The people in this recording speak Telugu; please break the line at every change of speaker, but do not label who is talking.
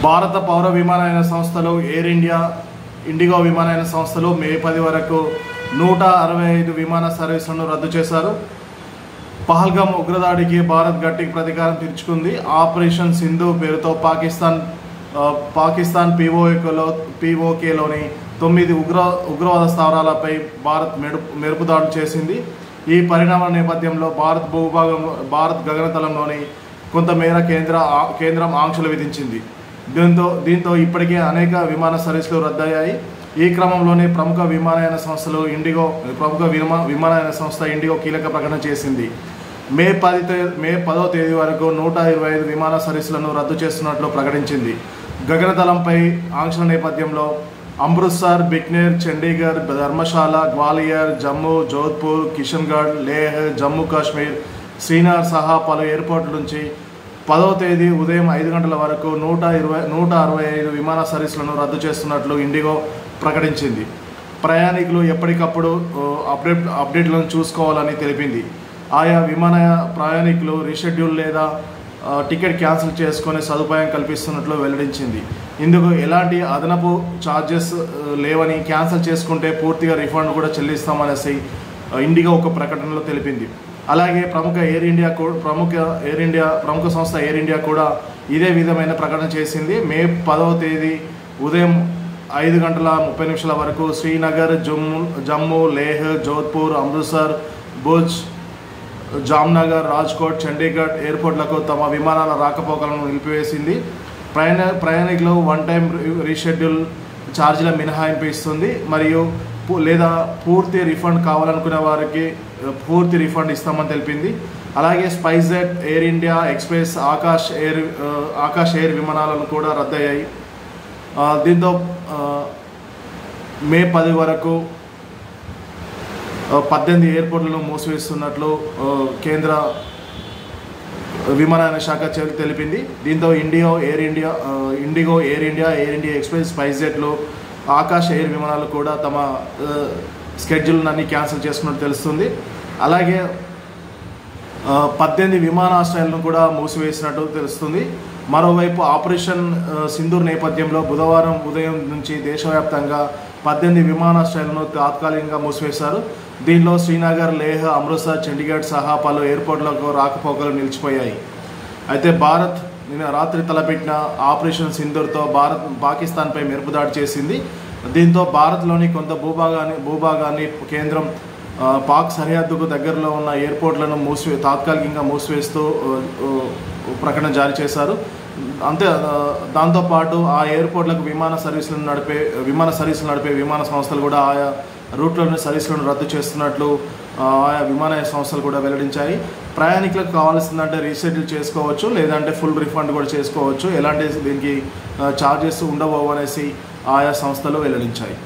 భారత పౌర విమానయాన సంస్థలు ఎయిర్ ఇండియా, ఇండిగో విమానయాన సంస్థలు మే 10 వరకు 165 విమాన సర్వీసులను రద్దు చేశారు. పహల్గామ్ ఉగ్రదాడికి భారత్ గట్టి ప్రతీకారం తీర్చుకుంది. ఆపరేషన్ సింధు పేరుతో పాకిస్తాన్ పీఓకేలోని 9 ఉగ్రవాద స్థావరాలపై భారత్ మెరుపుదాడులు చేసింది. ఈ పరిణామాల నేపథ్యంలో భారత్ గగనతలంలోని కొంతమేర కేంద్రం ఆంక్షలు విధించింది. దీంతో ఇప్పటికే అనేక విమాన సర్వీసులు రద్దయ్యాయి. ఈ క్రమంలోనే ప్రముఖ విమానయాన సంస్థ ఇండిగో కీలక ప్రకటన చేసింది. మే 10వ తేదీ వరకు 125 విమాన సర్వీసులను రద్దు చేస్తున్నట్లు ప్రకటించింది. గగనతలంపై ఆంక్షల నేపథ్యంలో అమృత్సర్, బికనేర్, చండీగఢ్, ధర్మశాల, గ్వాలియర్, జమ్మూ, జోధ్పూర్, కిషన్గఢ్, లేహ్, జమ్మూ కాశ్మీర్, శ్రీనగర్ సహా పలు ఎయిర్పోర్ట్ల నుంచి 10వ తేదీ ఉదయం 5 గంటల వరకు 165 విమాన సర్వీసులను రద్దు చేస్తున్నట్లు ఇండిగో ప్రకటించింది. ప్రయాణికులు ఎప్పటికప్పుడు అప్డేట్లను చూసుకోవాలని తెలిపింది. ఆయా ప్రయాణికులు రీషెడ్యూల్ లేదా టికెట్ క్యాన్సిల్ చేసుకునే సదుపాయం కల్పిస్తున్నట్లు వెల్లడించింది. ఇందుకు ఎలాంటి అదనపు ఛార్జెస్ లేవని, క్యాన్సిల్ చేసుకుంటే పూర్తిగా రిఫండ్ కూడా చెల్లిస్తామనేసి ఇండిగో ఒక ప్రకటనలో తెలిపింది. అలాగే ప్రముఖ సంస్థ ఎయిర్ ఇండియా కూడా ఇదే విధమైన ప్రకటన చేసింది. మే 10వ తేదీ ఉదయం 5 గంటల 30 నిమిషాల వరకు శ్రీనగర్, జమ్మూ, లేహ్, జోధ్పూర్, అమృత్సర్, భుజ్, జామ్నగర్, రాజ్కోట్, చండీగఢ్ ఎయిర్పోర్ట్లకు తమ విమానాల రాకపోకలను నిలిపివేసింది. ప్రయాణికులు వన్ టైం రీషెడ్యూల్ ఛార్జీల మినహాయింపు ఇస్తుంది. మరియు లేదా పూర్తి రిఫండ్ కావాలనుకునే వారికి పూర్తి రిఫండ్ ఇస్తామని తెలిపింది. అలాగే SpiceJet, air India express, Akash air విమానాలను కూడా రద్దయ్యాయి. దీంతో మే 10 వరకు 18 ఎయిర్పోర్ట్లను మూసివేస్తున్నట్లు కేంద్ర విమానయాన శాఖ తెలిపింది. దీంతో ఇండిగో, ఎయిర్ ఇండియా ఎక్స్ప్రెస్, స్పైస్జెట్లు, ఆకాష్ ఎయిర్ విమానాలు కూడా తమ స్కెడ్యూల్ని క్యాన్సిల్ చేసుకున్నట్టు తెలుస్తుంది. అలాగే 18 విమానాశ్రయాలను కూడా మూసివేసినట్టు తెలుస్తుంది. మరోవైపు ఆపరేషన్ సింధూర్ నేపథ్యంలో బుధవారం ఉదయం నుంచి దేశవ్యాప్తంగా 18 విమానాశ్రయాలను తాత్కాలికంగా మూసివేశారు. దీనిలో శ్రీనగర్, లేహ్, అమృత్సర్, చండీగఢ్ సహా పలు ఎయిర్పోర్ట్లకు రాకపోకలు నిలిచిపోయాయి. అయితే భారత్ నిన్న రాత్రి తలపెట్టిన ఆపరేషన్ సింధూర్తో పాకిస్తాన్పై మెరుపుదాడి చేసింది. దీంతో భారత్లోని కొంత భూభాగాన్ని కేంద్రం పాక్ సరిహద్దుకు దగ్గరలో ఉన్న ఎయిర్పోర్ట్లను తాత్కాలికంగా మూసివేస్తూ ప్రకటన జారీ చేశారు. దాంతోపాటు ఆ ఎయిర్పోర్ట్లకు విమాన సర్వీసులు నడిపే విమాన సంస్థలు కూడా ఆయా రూట్లోని సర్వీసులను రద్దు చేస్తున్నట్లు ఆయా విమానయాన సంస్థలు కూడా వెల్లడించాయి. ప్రయాణికులకు కావాల్సిందంటే రీషెడ్యూల్ చేసుకోవచ్చు, లేదంటే ఫుల్ రిఫండ్ కూడా చేసుకోవచ్చు. ఎలాంటి దీనికి ఛార్జెస్ ఉండవు అనేసి ఆయా సంస్థలు వెల్లడించాయి.